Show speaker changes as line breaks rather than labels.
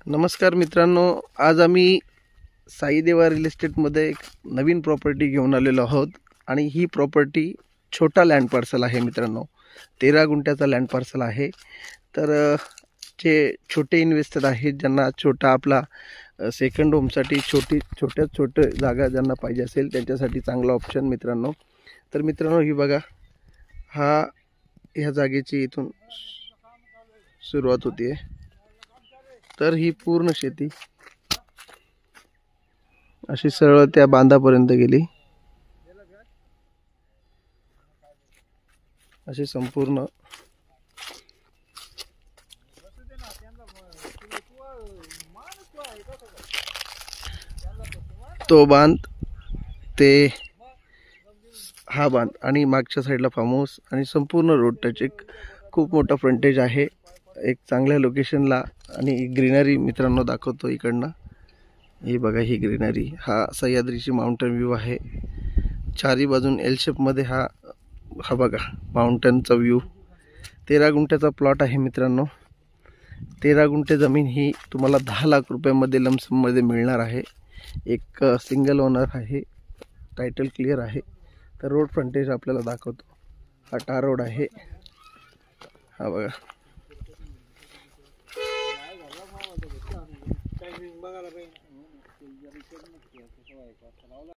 नमस्कार मित्रांनो, आज आम्ही साई देवा रिअल एस्टेटमध्ये एक नवीन प्रॉपर्टी घेऊन आलेलो आहोत आणि ही प्रॉपर्टी छोटा लँड पार्सल आहे मित्रांनो. 13 गुंठ्याचा लँड पार्सल आहे. तर जे छोटे इन्व्हेस्टर आहेत, ज्यांना छोटा आपला सेकंड होमसाठी छोटे जागा ज्यांना पाहिजे असेल त्यांच्यासाठी चांगला ऑप्शन मित्रांनो. तर मित्रांनो, ही बघा, ह्या जागेची इथून सुरुवात होती आहे. तर ही पूर्ण शेती अशी सरळ त्या बांधापर्यंत गेली. अशी संपूर्ण तो बांध ते हा बांध आणि मागच्या साईडला फार्म हाऊस आणि संपूर्ण रोड टच. एक खूप मोठा फ्रंटेज आहे, एक चांगल्या लोकेशनला. आणि ग्रीनरी मित्रांनो दाखवतो इकडनं. ही बघा, ही ग्रीनरी, हा सह्याद्रीची माउंटेन व्ह्यू आहे. चारी बाजून एल शेपमध्ये हा बघा माउंटनचा व्ह्यू. 13 गुंठ्याचा प्लॉट आहे मित्रांनो. 13 गुंठे जमीन ही तुम्हाला 10 लाख रुपयामध्ये लमसममध्ये मिळणार आहे. एक सिंगल ओनर आहे, टायटल क्लिअर आहे. तर रोड फ्रंटेज आपल्याला दाखवतो. हा टार रोड आहे, हा बघा.